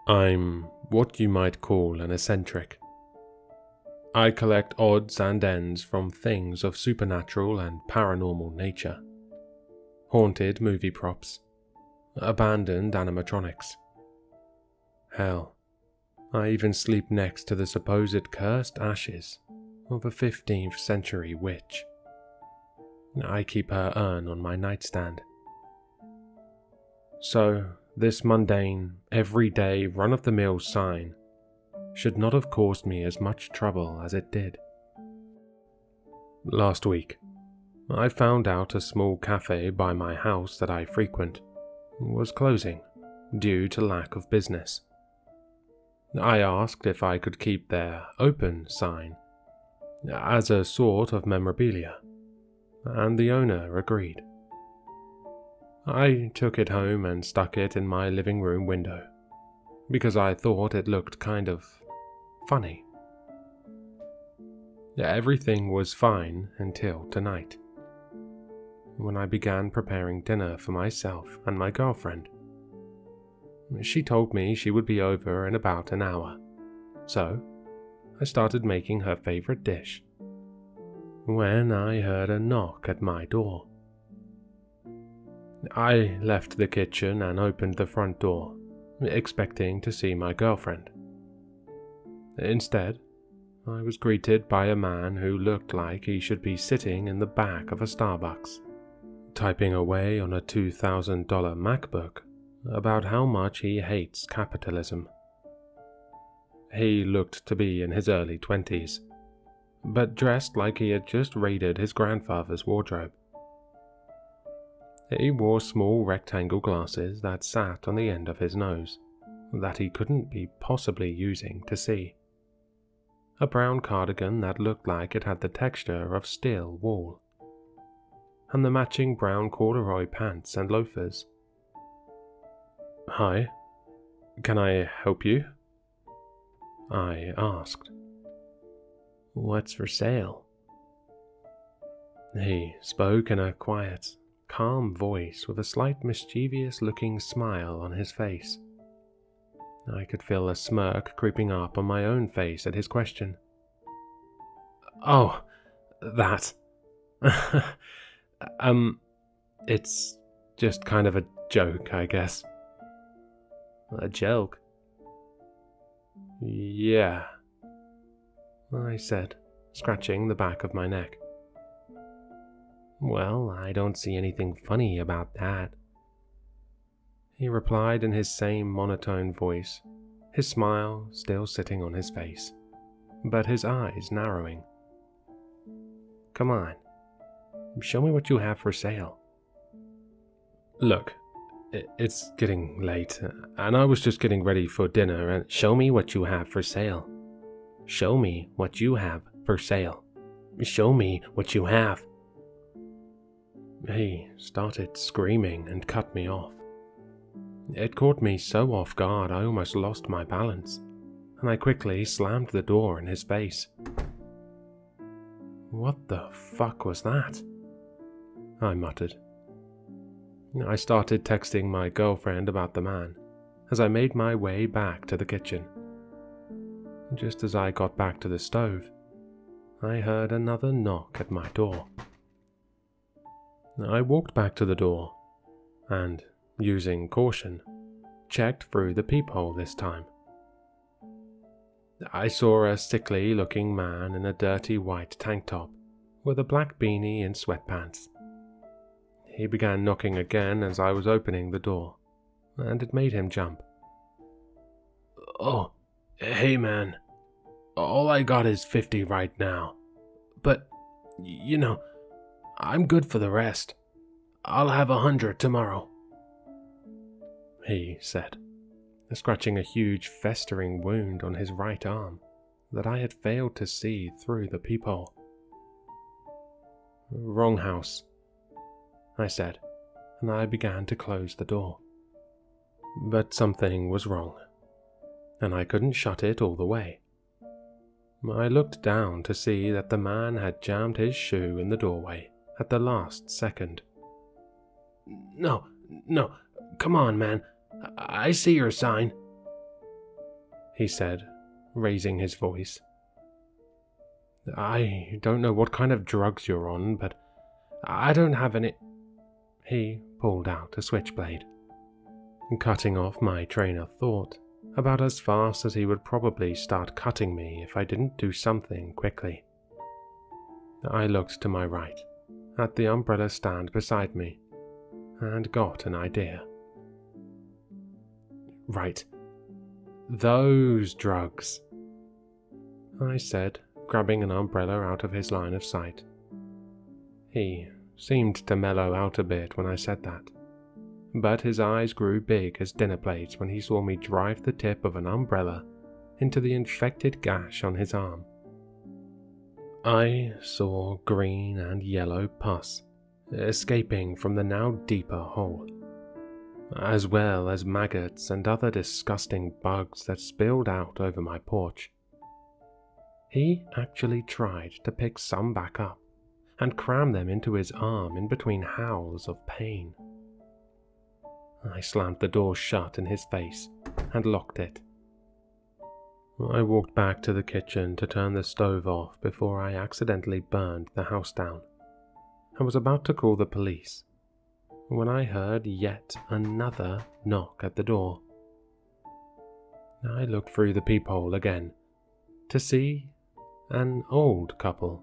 I'm what you might call an eccentric. I collect odds and ends from things of supernatural and paranormal nature. Haunted movie props. Abandoned animatronics. Hell, I even sleep next to the supposed cursed ashes of a 15th century witch. I keep her urn on my nightstand. So, this mundane, everyday, run-of-the-mill sign should not have caused me as much trouble as it did. Last week, I found out a small cafe by my house that I frequent was closing due to lack of business. I asked if I could keep their open sign as a sort of memorabilia, and the owner agreed. I took it home and stuck it in my living room window, because I thought it looked kind of funny. Everything was fine until tonight, when I began preparing dinner for myself and my girlfriend. She told me she would be over in about an hour, so I started making her favorite dish, when I heard a knock at my door. I left the kitchen and opened the front door, expecting to see my girlfriend. Instead, I was greeted by a man who looked like he should be sitting in the back of a Starbucks, typing away on a $2,000 MacBook about how much he hates capitalism. He looked to be in his early 20s, but dressed like he had just raided his grandfather's wardrobe. He wore small rectangle glasses that sat on the end of his nose, that he couldn't be possibly using to see. A brown cardigan that looked like it had the texture of steel wool, and the matching brown corduroy pants and loafers. "Hi, can I help you?" I asked. "What's for sale?" He spoke in a quiet, calm voice with a slight mischievous-looking smile on his face. I could feel a smirk creeping up on my own face at his question. "Oh, that. It's just kind of a joke, I guess." "A joke?" "Yeah," I said, scratching the back of my neck. "Well, I don't see anything funny about that," he replied in his same monotone voice, his smile still sitting on his face, but his eyes narrowing. "Come on, show me what you have for sale." "Look, it's getting late, and I was just getting ready for dinner, and show me what you have for sale. Show me what you have for sale. Show me what you have." He started screaming and cut me off. It caught me so off guard I almost lost my balance, and I quickly slammed the door in his face. "What the fuck was that?" I muttered. I started texting my girlfriend about the man as I made my way back to the kitchen. Just as I got back to the stove, I heard another knock at my door. I walked back to the door and, using caution, checked through the peephole this time. I saw a sickly-looking man in a dirty white tank top with a black beanie and sweatpants. He began knocking again as I was opening the door, and it made him jump. "Oh, hey man, all I got is 50 right now, but, I'm good for the rest. I'll have 100 tomorrow," he said, scratching a huge festering wound on his right arm that I had failed to see through the peephole. "Wrong house," I said, and I began to close the door. But something was wrong, and I couldn't shut it all the way. I looked down to see that the man had jammed his shoe in the doorway at the last second. No, come on, man. I see your sign," he said, raising his voice. I don't know what kind of drugs you're on, but I don't have any. He pulled out a switchblade, cutting off my train of thought about as fast as he would probably start cutting me if I didn't do something quickly. I looked to my right, at the umbrella stand beside me, and got an idea. Right. Those drugs, I said, grabbing an umbrella out of his line of sight. He seemed to mellow out a bit when I said that, but his eyes grew big as dinner plates when he saw me drive the tip of an umbrella into the infected gash on his arm. I saw green and yellow pus escaping from the now deeper hole, as well as maggots and other disgusting bugs that spilled out over my porch. He actually tried to pick some back up and cram them into his arm in between howls of pain. I slammed the door shut in his face and locked it. I walked back to the kitchen to turn the stove off before I accidentally burned the house down. I was about to call the police when I heard yet another knock at the door. I looked through the peephole again to see an old couple.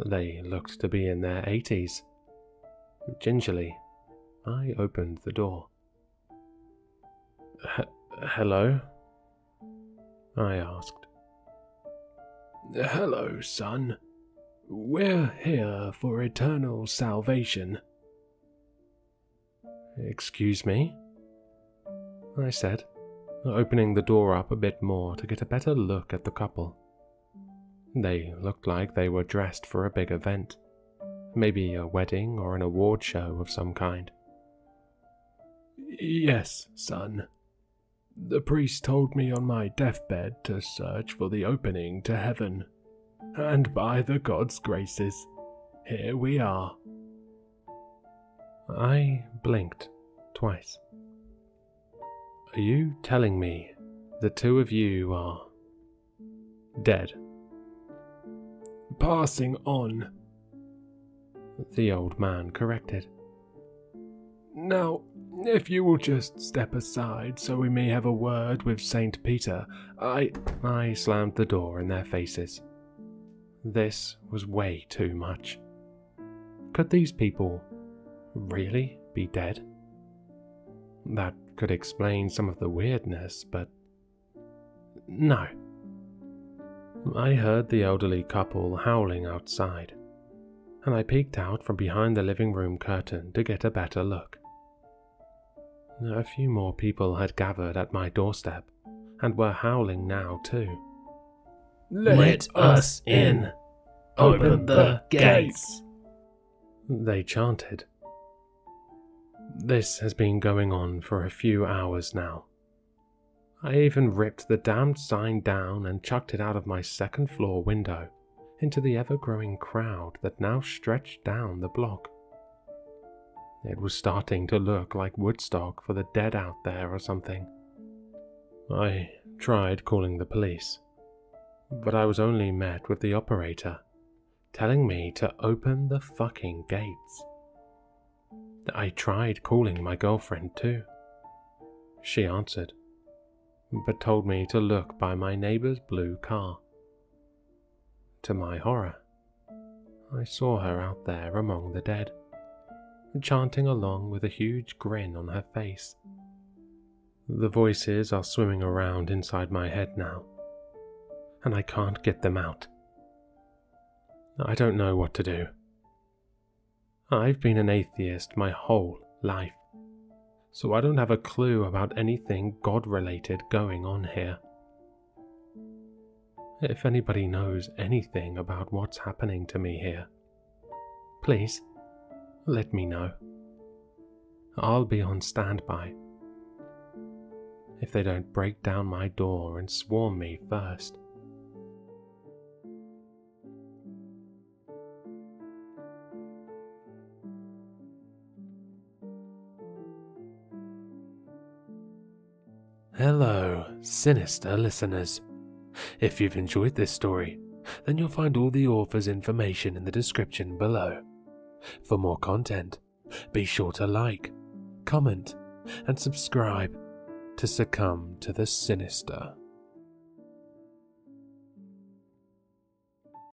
They looked to be in their 80s. Gingerly, I opened the door. Hello? I asked. Hello, son. We're here for eternal salvation. Excuse me? I said, opening the door up a bit more to get a better look at the couple. They looked like they were dressed for a big event, maybe a wedding or an award show of some kind. Yes, son. The priest told me on my deathbed to search for the opening to heaven, and by the gods' graces, here we are. I blinked twice. Are you telling me the two of you are dead? Passing on, the old man corrected. Now, if you will just step aside so we may have a word with Saint Peter, I slammed the door in their faces. This was way too much. Could these people really be dead? That could explain some of the weirdness, but no. I heard the elderly couple howling outside, and I peeked out from behind the living room curtain to get a better look. A few more people had gathered at my doorstep and were howling now too. Let us in! Open the gates! They chanted. This has been going on for a few hours now. I even ripped the damned sign down and chucked it out of my second floor window into the ever-growing crowd that now stretched down the block. It was starting to look like Woodstock for the dead out there or something. I tried calling the police, but I was only met with the operator telling me to open the fucking gates. I tried calling my girlfriend too. She answered, but told me to look by my neighbor's blue car. To my horror, I saw her out there among the dead, chanting along with a huge grin on her face. The voices are swimming around inside my head now, and I can't get them out. I don't know what to do. I've been an atheist my whole life, so I don't have a clue about anything God-related going on here. If anybody knows anything about what's happening to me here, please, let me know. I'll be on standby. If they don't break down my door and swarm me first. Hello, Sinister listeners. If you've enjoyed this story, then you'll find all the author's information in the description below. For more content, be sure to like, comment, and subscribe to succumb to the sinister.